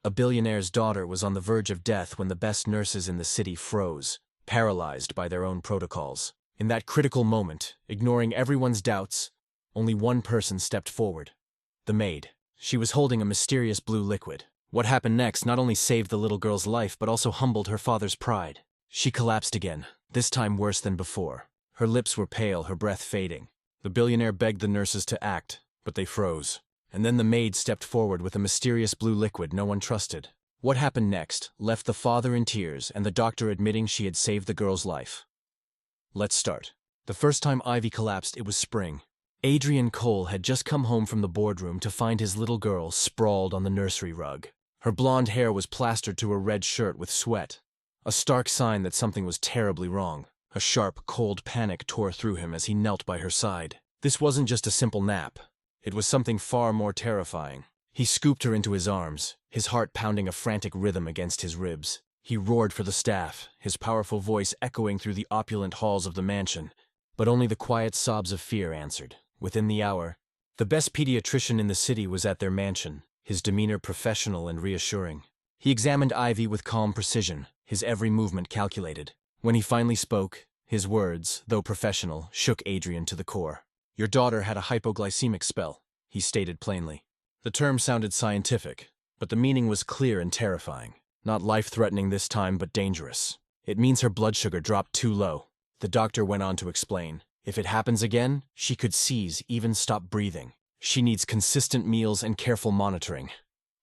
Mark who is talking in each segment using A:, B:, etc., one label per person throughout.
A: A billionaire's daughter was on the verge of death when the best nurses in the city froze, paralyzed by their own protocols. In that critical moment, ignoring everyone's doubts, only one person stepped forward. The maid. She was holding a mysterious blue liquid. What happened next not only saved the little girl's life but also humbled her father's pride. She collapsed again, this time worse than before. Her lips were pale, her breath fading. The billionaire begged the nurses to act, but they froze. And then the maid stepped forward with a mysterious blue liquid no one trusted. What happened next left the father in tears and the doctor admitting she had saved the girl's life. Let's start. The first time Ivy collapsed, it was spring. Adrian Cole had just come home from the boardroom to find his little girl sprawled on the nursery rug. Her blonde hair was plastered to her red shirt with sweat, a stark sign that something was terribly wrong. A sharp, cold panic tore through him as he knelt by her side. This wasn't just a simple nap. It was something far more terrifying. He scooped her into his arms, his heart pounding a frantic rhythm against his ribs. He roared for the staff, his powerful voice echoing through the opulent halls of the mansion. But only the quiet sobs of fear answered. Within the hour, the best pediatrician in the city was at their mansion, his demeanor professional and reassuring. He examined Ivy with calm precision, his every movement calculated. When he finally spoke, his words, though professional, shook Adrian to the core. "Your daughter had a hypoglycemic spell," he stated plainly. The term sounded scientific, but the meaning was clear and terrifying. Not life-threatening this time, but dangerous. It means her blood sugar dropped too low. The doctor went on to explain. If it happens again, she could seize, even stop breathing. She needs consistent meals and careful monitoring.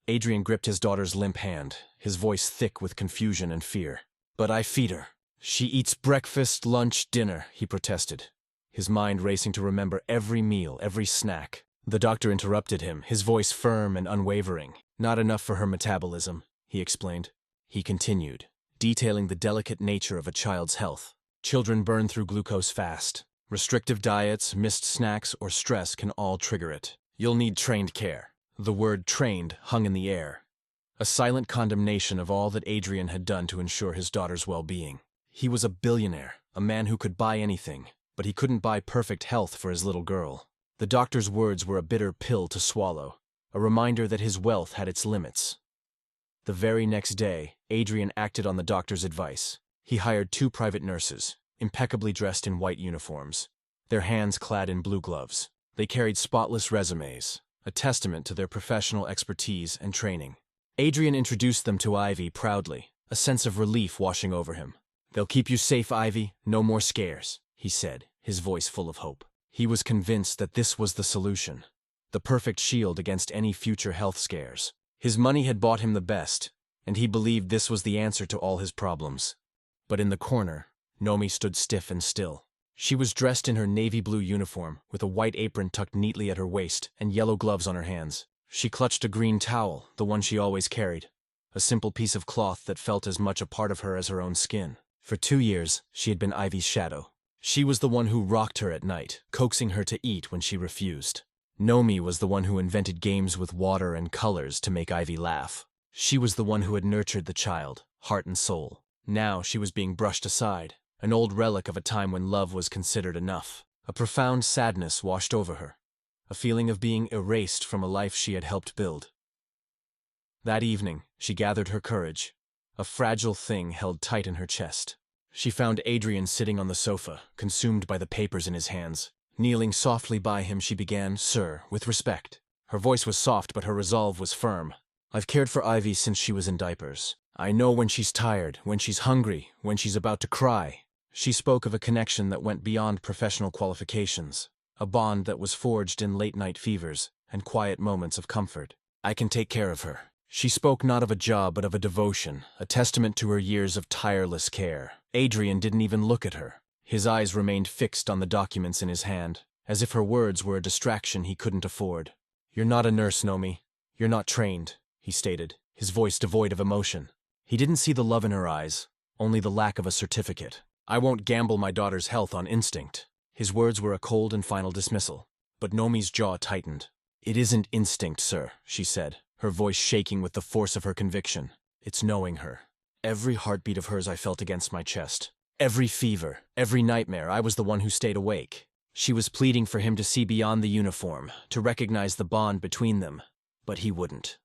A: Adrian gripped his daughter's limp hand, his voice thick with confusion and fear. "But I feed her. She eats breakfast, lunch, dinner," he protested, his mind racing to remember every meal, every snack. The doctor interrupted him, his voice firm and unwavering. "Not enough for her metabolism," he explained. He continued, detailing the delicate nature of a child's health. Children burn through glucose fast. Restrictive diets, missed snacks, or stress can all trigger it. You'll need trained care. The word trained hung in the air, a silent condemnation of all that Adrian had done to ensure his daughter's well-being. He was a billionaire, a man who could buy anything, but he couldn't buy perfect health for his little girl. The doctor's words were a bitter pill to swallow, a reminder that his wealth had its limits. The very next day, Adrian acted on the doctor's advice. He hired 2 private nurses, impeccably dressed in white uniforms, their hands clad in blue gloves. They carried spotless resumes, a testament to their professional expertise and training. Adrian introduced them to Ivy proudly, a sense of relief washing over him. "They'll keep you safe, Ivy, no more scares," he said, his voice full of hope. He was convinced that this was the solution, the perfect shield against any future health scares. His money had bought him the best, and he believed this was the answer to all his problems. But in the corner, Nomi stood stiff and still. She was dressed in her navy blue uniform, with a white apron tucked neatly at her waist and yellow gloves on her hands. She clutched a green towel, the one she always carried, a simple piece of cloth that felt as much a part of her as her own skin. For 2 years, she had been Ivy's shadow. She was the one who rocked her at night, coaxing her to eat when she refused. Nomi was the one who invented games with water and colors to make Ivy laugh. She was the one who had nurtured the child, heart and soul. Now she was being brushed aside, an old relic of a time when love was considered enough. A profound sadness washed over her, a feeling of being erased from a life she had helped build. That evening, she gathered her courage, a fragile thing held tight in her chest. She found Adrian sitting on the sofa, consumed by the papers in his hands. Kneeling softly by him, she began, "Sir," with respect. Her voice was soft, but her resolve was firm. "I've cared for Ivy since she was in diapers. I know when she's tired, when she's hungry, when she's about to cry." She spoke of a connection that went beyond professional qualifications, a bond that was forged in late-night fevers and quiet moments of comfort. "I can take care of her." She spoke not of a job but of a devotion, a testament to her years of tireless care. Adrian didn't even look at her. His eyes remained fixed on the documents in his hand, as if her words were a distraction he couldn't afford. "You're not a nurse, Nomi. You're not trained," he stated, his voice devoid of emotion. He didn't see the love in her eyes, only the lack of a certificate. "I won't gamble my daughter's health on instinct." His words were a cold and final dismissal, but Nomi's jaw tightened. "It isn't instinct, sir," she said, her voice shaking with the force of her conviction. "It's knowing her. Every heartbeat of hers I felt against my chest. Every fever, every nightmare, I was the one who stayed awake." She was pleading for him to see beyond the uniform, to recognize the bond between them, but he wouldn't.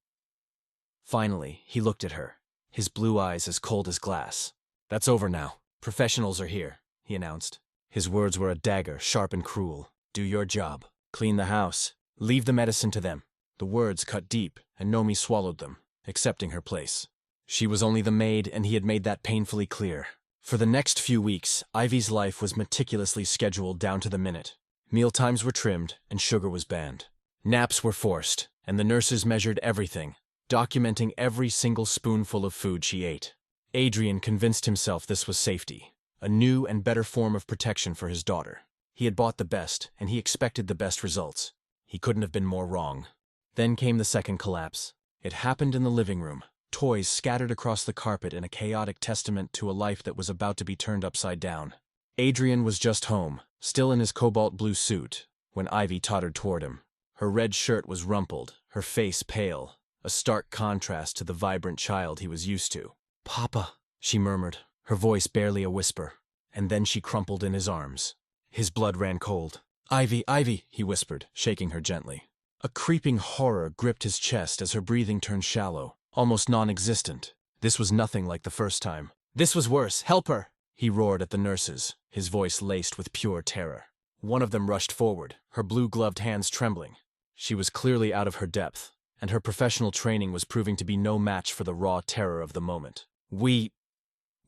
A: Finally, he looked at her, his blue eyes as cold as glass. "That's over now. Professionals are here," he announced. His words were a dagger, sharp and cruel. "Do your job. Clean the house. Leave the medicine to them." The words cut deep, and Nomi swallowed them, accepting her place. She was only the maid, and he had made that painfully clear. For the next few weeks, Ivy's life was meticulously scheduled down to the minute. Mealtimes were trimmed, and sugar was banned. Naps were forced, and the nurses measured everything, documenting every single spoonful of food she ate. Adrian convinced himself this was safety, a new and better form of protection for his daughter. He had bought the best, and he expected the best results. He couldn't have been more wrong. Then came the second collapse. It happened in the living room, toys scattered across the carpet in a chaotic testament to a life that was about to be turned upside down. Adrian was just home, still in his cobalt blue suit, when Ivy tottered toward him. Her red shirt was rumpled, her face pale, a stark contrast to the vibrant child he was used to. "Papa," she murmured, her voice barely a whisper, and then she crumpled in his arms. His blood ran cold. "Ivy, Ivy," he whispered, shaking her gently. A creeping horror gripped his chest as her breathing turned shallow, almost non-existent. This was nothing like the first time. "This was worse. Help her!" He roared at the nurses, his voice laced with pure terror. One of them rushed forward, her blue-gloved hands trembling. She was clearly out of her depth, and her professional training was proving to be no match for the raw terror of the moment. We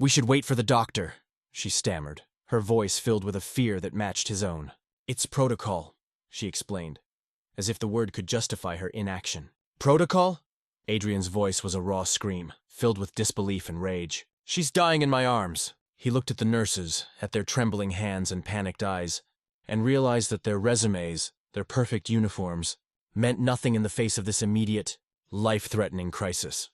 A: should wait for the doctor," she stammered, her voice filled with a fear that matched his own. "It's protocol," she explained, as if the word could justify her inaction. "Protocol?" Adrian's voice was a raw scream, filled with disbelief and rage. "She's dying in my arms." He looked at the nurses, at their trembling hands and panicked eyes, and realized that their resumes, their perfect uniforms, meant nothing in the face of this immediate, life-threatening crisis.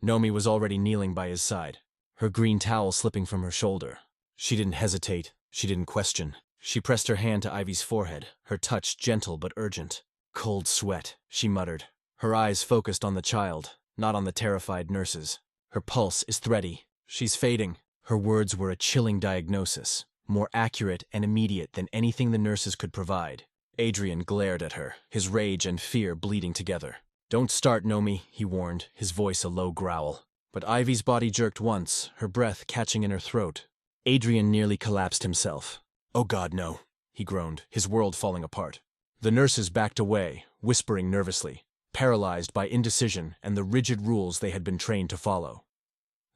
A: Nomi was already kneeling by his side, her green towel slipping from her shoulder. She didn't hesitate, she didn't question. She pressed her hand to Ivy's forehead, her touch gentle but urgent. "Cold sweat," she muttered, her eyes focused on the child, not on the terrified nurses. "Her pulse is thready. She's fading." Her words were a chilling diagnosis, more accurate and immediate than anything the nurses could provide. Adrian glared at her, his rage and fear bleeding together. "Don't start, Nomi," he warned, his voice a low growl. But Ivy's body jerked once, her breath catching in her throat. Adrian nearly collapsed himself. "Oh God, no," he groaned, his world falling apart. The nurses backed away, whispering nervously, paralyzed by indecision and the rigid rules they had been trained to follow.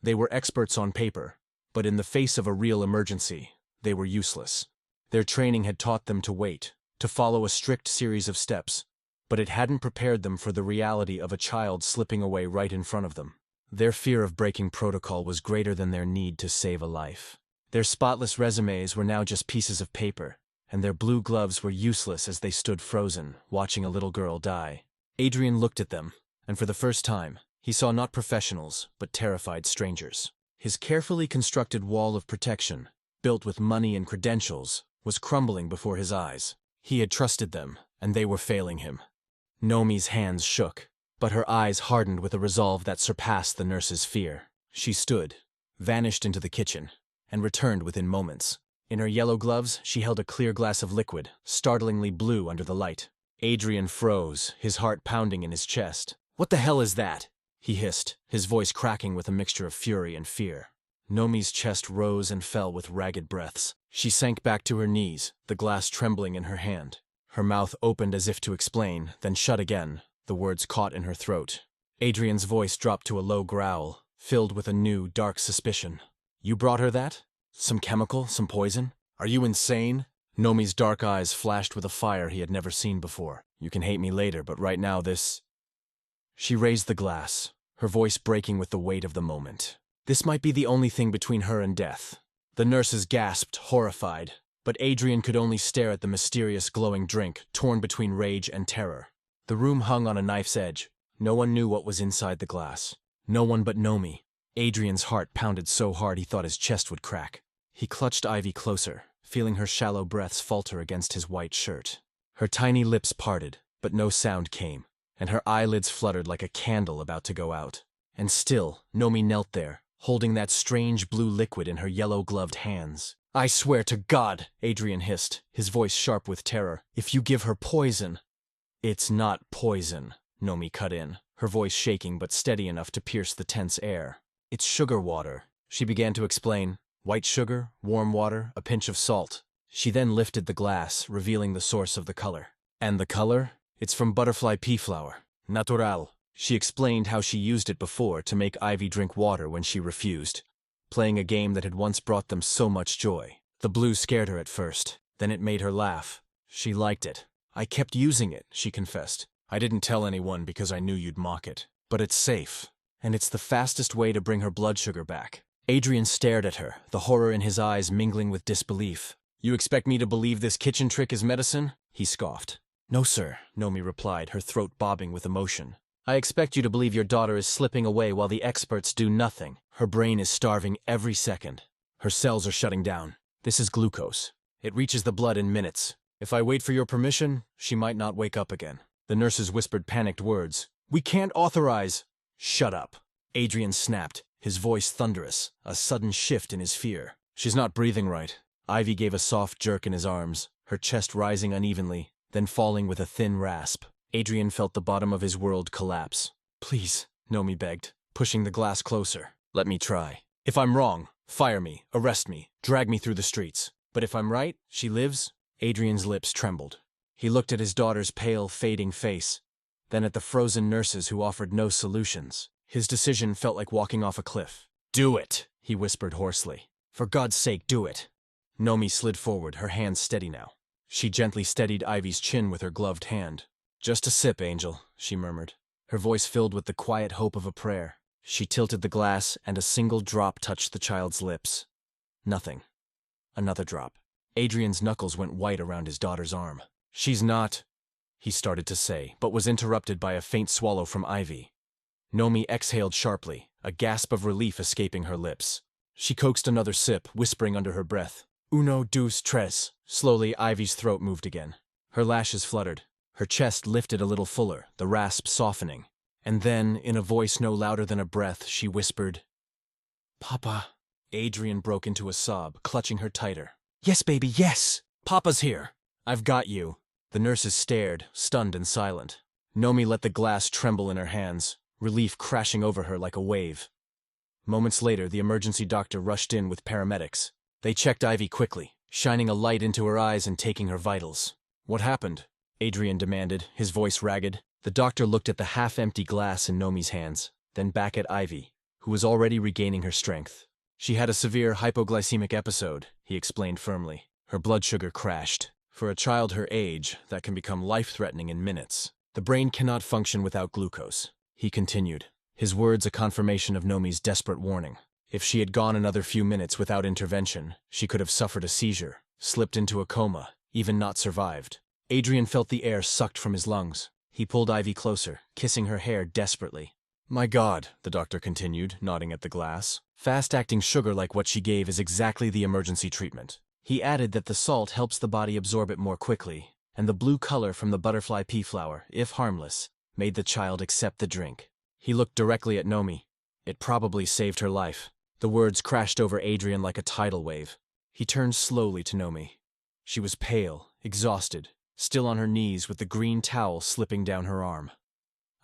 A: They were experts on paper, but in the face of a real emergency, they were useless. Their training had taught them to wait, to follow a strict series of steps, but it hadn't prepared them for the reality of a child slipping away right in front of them. Their fear of breaking protocol was greater than their need to save a life. Their spotless resumes were now just pieces of paper, and their blue gloves were useless as they stood frozen, watching a little girl die. Adrian looked at them, and for the first time, he saw not professionals, but terrified strangers. His carefully constructed wall of protection, built with money and credentials, was crumbling before his eyes. He had trusted them, and they were failing him. Nomi's hands shook, but her eyes hardened with a resolve that surpassed the nurse's fear. She stood, vanished into the kitchen, and returned within moments. In her yellow gloves, she held a clear glass of liquid, startlingly blue under the light. Adrian froze, his heart pounding in his chest. "What the hell is that?" he hissed, his voice cracking with a mixture of fury and fear. Nomi's chest rose and fell with ragged breaths. She sank back to her knees, the glass trembling in her hand. Her mouth opened as if to explain, then shut again, the words caught in her throat. Adrian's voice dropped to a low growl, filled with a new, dark suspicion. "You brought her that? Some chemical, some poison? Are you insane?" Nomi's dark eyes flashed with a fire he had never seen before. "You can hate me later, but right now this—" She raised the glass, her voice breaking with the weight of the moment. This might be the only thing between her and death. The nurses gasped, horrified, but Adrian could only stare at the mysterious glowing drink, torn between rage and terror. The room hung on a knife's edge. No one knew what was inside the glass. No one but Nomi. Adrian's heart pounded so hard he thought his chest would crack. He clutched Ivy closer, feeling her shallow breaths falter against his white shirt. Her tiny lips parted, but no sound came, and her eyelids fluttered like a candle about to go out. And still, Nomi knelt there, holding that strange blue liquid in her yellow-gloved hands. "I swear to God," Adrian hissed, his voice sharp with terror, "if you give her poison—" "It's not poison," Nomi cut in, her voice shaking but steady enough to pierce the tense air. "It's sugar water," she began to explain. "White sugar, warm water, a pinch of salt." She then lifted the glass, revealing the source of the color. "And the color? It's from butterfly pea flower. Natural." She explained how she used it before to make Ivy drink water when she refused, playing a game that had once brought them so much joy. The blue scared her at first, then it made her laugh. She liked it. "I kept using it," she confessed. "I didn't tell anyone because I knew you'd mock it. But it's safe, and it's the fastest way to bring her blood sugar back." Adrian stared at her, the horror in his eyes mingling with disbelief. "You expect me to believe this kitchen trick is medicine?" he scoffed. "No, sir," Nomi replied, her throat bobbing with emotion. "I expect you to believe your daughter is slipping away while the experts do nothing. Her brain is starving every second. Her cells are shutting down. This is glucose. It reaches the blood in minutes. If I wait for your permission, she might not wake up again." The nurses whispered panicked words. "We can't authorize—" "Shut up." Adrian snapped, his voice thunderous, a sudden shift in his fear. "She's not breathing right." Ivy gave a soft jerk in his arms, her chest rising unevenly, then falling with a thin rasp. Adrian felt the bottom of his world collapse. "Please," Nomi begged, pushing the glass closer. "Let me try. If I'm wrong, fire me, arrest me, drag me through the streets. But if I'm right, she lives?" Adrian's lips trembled. He looked at his daughter's pale, fading face, then at the frozen nurses who offered no solutions. His decision felt like walking off a cliff. "Do it," he whispered hoarsely. "For God's sake, do it." Nomi slid forward, her hands steady now. She gently steadied Ivy's chin with her gloved hand. "Just a sip, Angel," she murmured, her voice filled with the quiet hope of a prayer. She tilted the glass, and a single drop touched the child's lips. Nothing. Another drop. Adrian's knuckles went white around his daughter's arm. "She's not—" he started to say, but was interrupted by a faint swallow from Ivy. Nomi exhaled sharply, a gasp of relief escaping her lips. She coaxed another sip, whispering under her breath. "Uno, dos, tres." Slowly, Ivy's throat moved again. Her lashes fluttered. Her chest lifted a little fuller, the rasp softening. And then, in a voice no louder than a breath, she whispered, "Papa." Adrian broke into a sob, clutching her tighter. "Yes, baby, yes! Papa's here! I've got you." The nurses stared, stunned and silent. Nomi let the glass tremble in her hands, relief crashing over her like a wave. Moments later, the emergency doctor rushed in with paramedics. They checked Ivy quickly, shining a light into her eyes and taking her vitals. "What happened?" Adrian demanded, his voice ragged. The doctor looked at the half-empty glass in Nomi's hands, then back at Ivy, who was already regaining her strength. "She had a severe hypoglycemic episode," he explained firmly. "Her blood sugar crashed. For a child her age, that can become life-threatening in minutes. The brain cannot function without glucose," he continued, his words a confirmation of Nomi's desperate warning. If she had gone another few minutes without intervention, she could have suffered a seizure, slipped into a coma, even not survived. Adrian felt the air sucked from his lungs. He pulled Ivy closer, kissing her hair desperately. "My God," the doctor continued, nodding at the glass. "Fast-acting sugar like what she gave is exactly the emergency treatment." He added that the salt helps the body absorb it more quickly, and the blue color from the butterfly pea flower, if harmless, made the child accept the drink. He looked directly at Nomi. "It probably saved her life." The words crashed over Adrian like a tidal wave. He turned slowly to Nomi. She was pale, exhausted, still on her knees with the green towel slipping down her arm.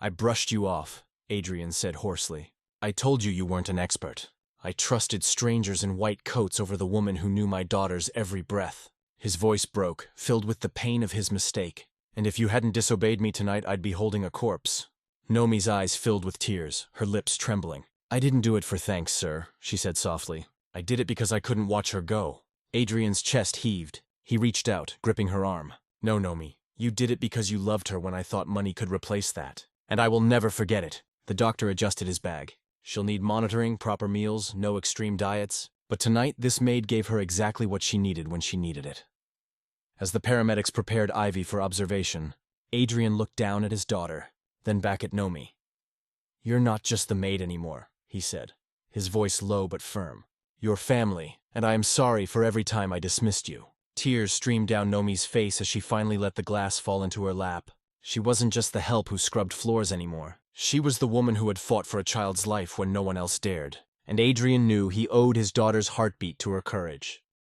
A: "I brushed you off," Adrian said hoarsely. "I told you you weren't an expert. I trusted strangers in white coats over the woman who knew my daughter's every breath." His voice broke, filled with the pain of his mistake. "And if you hadn't disobeyed me tonight, I'd be holding a corpse." Nomi's eyes filled with tears, her lips trembling. "I didn't do it for thanks, sir," she said softly. "I did it because I couldn't watch her go." Adrian's chest heaved. He reached out, gripping her arm. "No, Nomi, you did it because you loved her when I thought money could replace that. And I will never forget it." The doctor adjusted his bag. "She'll need monitoring, proper meals, no extreme diets. But tonight, this maid gave her exactly what she needed when she needed it." As the paramedics prepared Ivy for observation, Adrian looked down at his daughter, then back at Nomi. "You're not just the maid anymore," he said, his voice low but firm. "You're family, and I am sorry for every time I dismissed you." Tears streamed down Nomi's face as she finally let the glass fall into her lap. She wasn't just the help who scrubbed floors anymore. She was the woman who had fought for a child's life when no one else dared. And Adrian knew he owed his daughter's heartbeat to her courage.